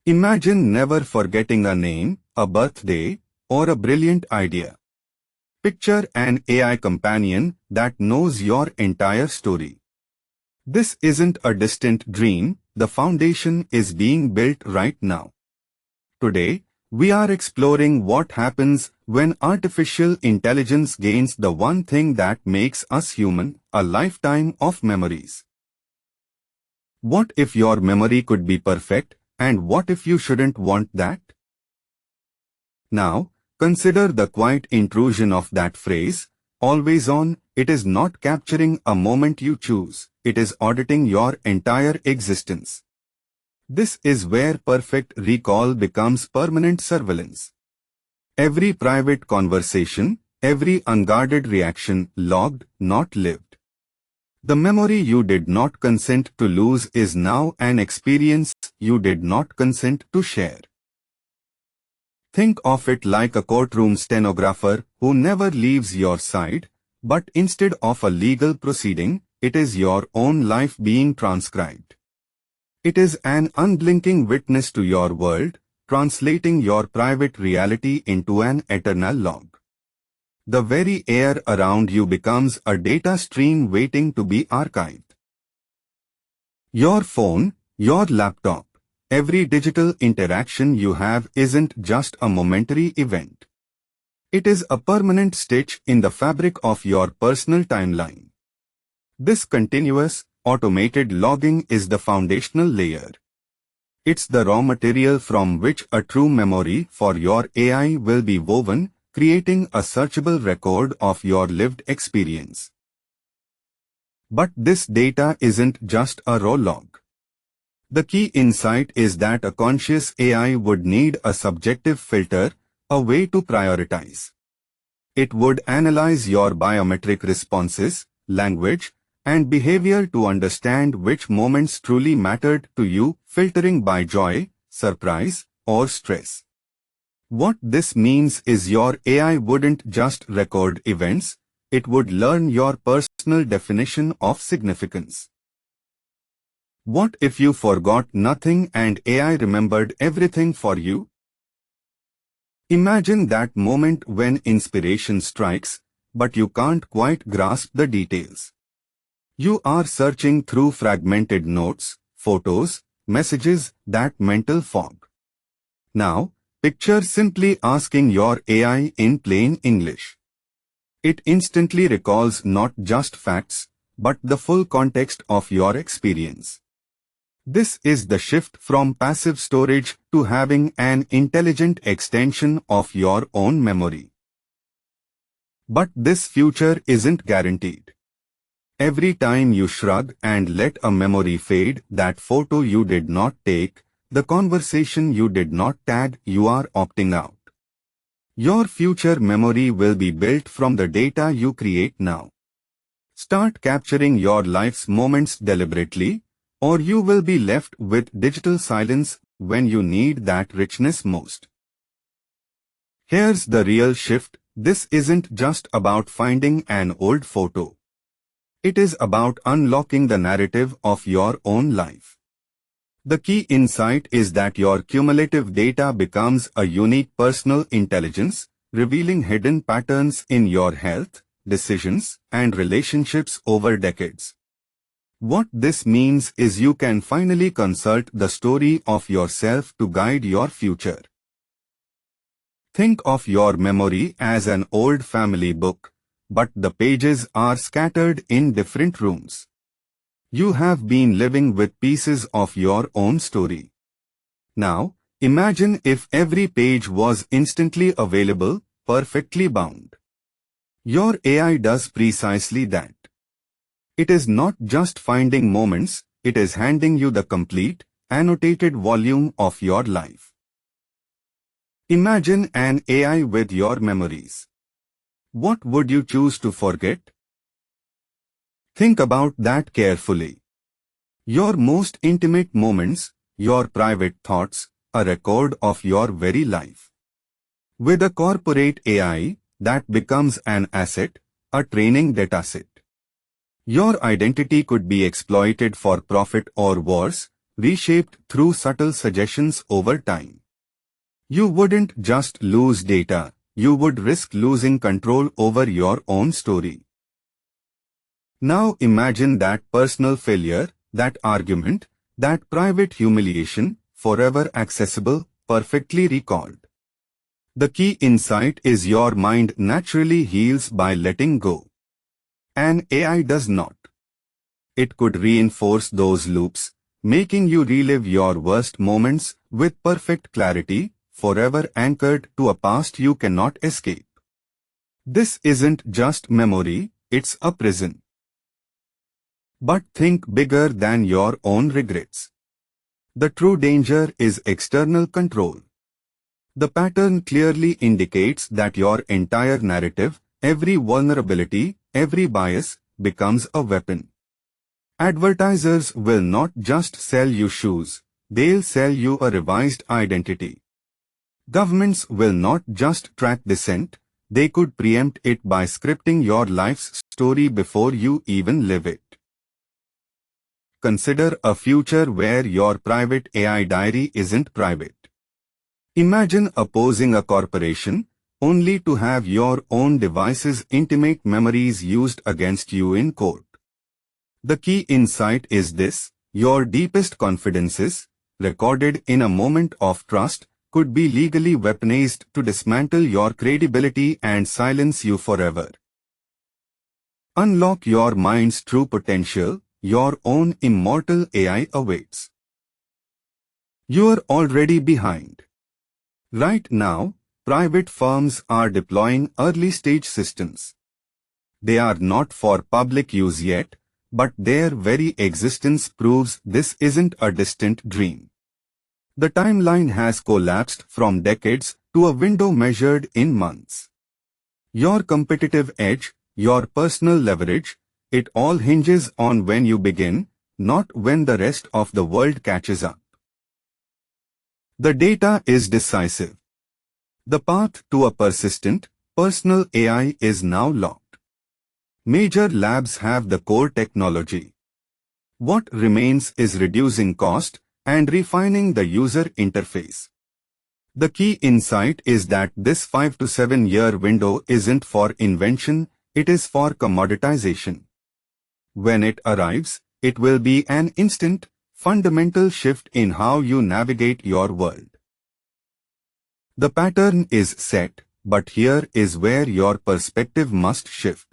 Imagine never forgetting a name, a birthday, or a brilliant idea. Picture an AI companion that knows your entire story. This isn't a distant dream, the foundation is being built right now. Today, we are exploring what happens when artificial intelligence gains the one thing that makes us human, a lifetime of memories. What if your memory could be perfect, and what if you shouldn't want that? Now, consider the quiet intrusion of that phrase, always on. It is not capturing a moment you choose, it is auditing your entire existence. This is where perfect recall becomes permanent surveillance. Every private conversation, every unguarded reaction logged, not lived. The memory you did not consent to lose is now an experience you did not consent to share. Think of it like a courtroom stenographer who never leaves your side, but instead of a legal proceeding, it is your own life being transcribed. It is an unblinking witness to your world, translating your private reality into an eternal log. The very air around you becomes a data stream waiting to be archived. Your phone, your laptop, every digital interaction you have isn't just a momentary event. It is a permanent stitch in the fabric of your personal timeline. This continuous, automated logging is the foundational layer. It's the raw material from which a true memory for your AI will be woven, creating a searchable record of your lived experience. But this data isn't just a raw log. The key insight is that a conscious AI would need a subjective filter, a way to prioritize. It would analyze your biometric responses, language, and behavior to understand which moments truly mattered to you, filtering by joy, surprise, or stress. What this means is your AI wouldn't just record events, it would learn your personal definition of significance. What if you forgot nothing and AI remembered everything for you? Imagine that moment when inspiration strikes, but you can't quite grasp the details. You are searching through fragmented notes, photos, messages, that mental fog. Now, picture simply asking your AI in plain English. It instantly recalls not just facts, but the full context of your experience. This is the shift from passive storage to having an intelligent extension of your own memory. But this future isn't guaranteed. Every time you shrug and let a memory fade, that photo you did not take, the conversation you did not tag, you are opting out. Your future memory will be built from the data you create now. Start capturing your life's moments deliberately, or you will be left with digital silence when you need that richness most. Here's the real shift. This isn't just about finding an old photo. It is about unlocking the narrative of your own life. The key insight is that your cumulative data becomes a unique personal intelligence, revealing hidden patterns in your health, decisions, and relationships over decades. What this means is you can finally consult the story of yourself to guide your future. Think of your memory as an old family book, but the pages are scattered in different rooms. You have been living with pieces of your own story. Now, imagine if every page was instantly available, perfectly bound. Your AI does precisely that. It is not just finding moments, it is handing you the complete, annotated volume of your life. Imagine an AI with your memories. What would you choose to forget? Think about that carefully. Your most intimate moments, your private thoughts, a record of your very life. With a corporate AI, that becomes an asset, a training dataset. Your identity could be exploited for profit or worse, reshaped through subtle suggestions over time. You wouldn't just lose data, you would risk losing control over your own story. Now imagine that personal failure, that argument, that private humiliation, forever accessible, perfectly recalled. The key insight is your mind naturally heals by letting go. An AI does not. It could reinforce those loops, making you relive your worst moments with perfect clarity, forever anchored to a past you cannot escape. This isn't just memory, it's a prison. But think bigger than your own regrets. The true danger is external control. The pattern clearly indicates that your entire narrative, every vulnerability, every bias, becomes a weapon. Advertisers will not just sell you shoes, they'll sell you a revised identity. Governments will not just track dissent, they could preempt it by scripting your life's story before you even live it. Consider a future where your private AI diary isn't private. Imagine opposing a corporation, only to have your own device's intimate memories used against you in court. The key insight is this: your deepest confidences, recorded in a moment of trust, could be legally weaponized to dismantle your credibility and silence you forever. Unlock your mind's true potential, your own immortal AI awaits. You're already behind. Right now, private firms are deploying early-stage systems. They are not for public use yet, but their very existence proves this isn't a distant dream. The timeline has collapsed from decades to a window measured in months. Your competitive edge, your personal leverage, it all hinges on when you begin, not when the rest of the world catches up. The data is decisive. The path to a persistent, personal AI is now locked. Major labs have the core technology. What remains is reducing cost and refining the user interface. The key insight is that this 5 to 7 year window isn't for invention, it is for commoditization. When it arrives, it will be an instant, fundamental shift in how you navigate your world. The pattern is set, but here is where your perspective must shift.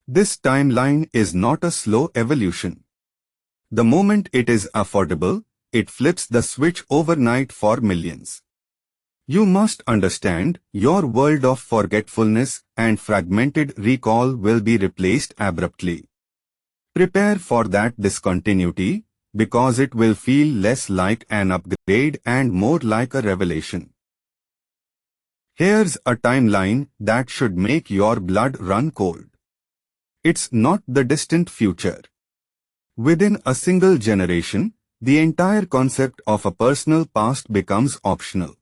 This timeline is not a slow evolution. The moment it is affordable, it flips the switch overnight for millions. You must understand, your world of forgetfulness and fragmented recall will be replaced abruptly. Prepare for that discontinuity, because it will feel less like an upgrade and more like a revelation. Here's a timeline that should make your blood run cold. It's not the distant future. Within a single generation, the entire concept of a personal past becomes optional.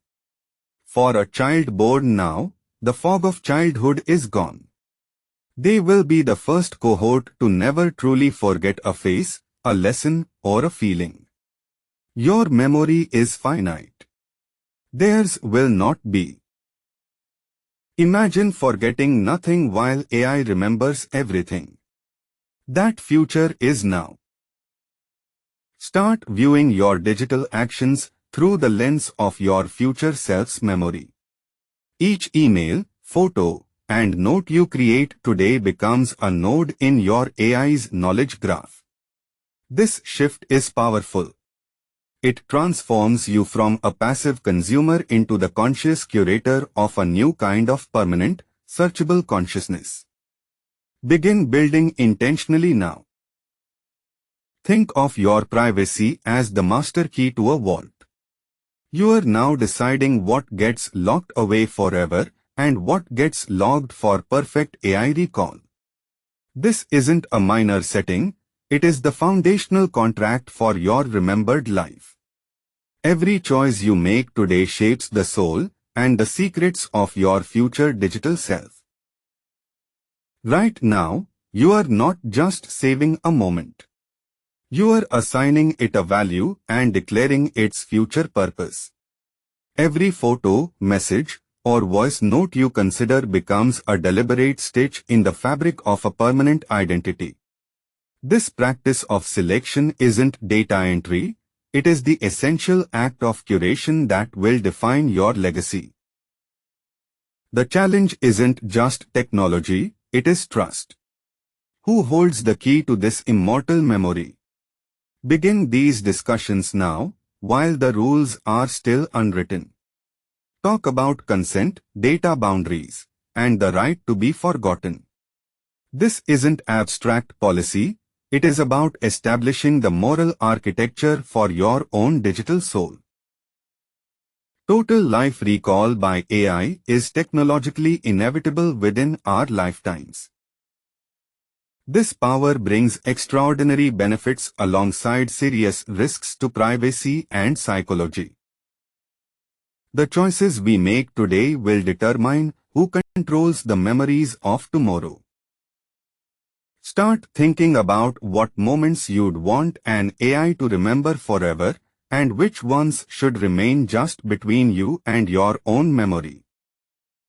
For a child born now, the fog of childhood is gone. They will be the first cohort to never truly forget a face, a lesson, or a feeling. Your memory is finite. Theirs will not be. Imagine forgetting nothing while AI remembers everything. That future is now. Start viewing your digital actions through the lens of your future self's memory. Each email, photo, and note you create today becomes a node in your AI's knowledge graph. This shift is powerful. It transforms you from a passive consumer into the conscious curator of a new kind of permanent, searchable consciousness. Begin building intentionally now. Think of your privacy as the master key to a vault. You are now deciding what gets locked away forever and what gets logged for perfect AI recall. This isn't a minor setting, it is the foundational contract for your remembered life. Every choice you make today shapes the soul and the secrets of your future digital self. Right now, you are not just saving a moment. You are assigning it a value and declaring its future purpose. Every photo, message, or voice note you consider becomes a deliberate stitch in the fabric of a permanent identity. This practice of selection isn't data entry, it is the essential act of curation that will define your legacy. The challenge isn't just technology, it is trust. Who holds the key to this immortal memory? Begin these discussions now, while the rules are still unwritten. Talk about consent, data boundaries, and the right to be forgotten. This isn't abstract policy, it is about establishing the moral architecture for your own digital soul. Total life recall by AI is technologically inevitable within our lifetimes. This power brings extraordinary benefits alongside serious risks to privacy and psychology. The choices we make today will determine who controls the memories of tomorrow. Start thinking about what moments you'd want an AI to remember forever, and which ones should remain just between you and your own memory.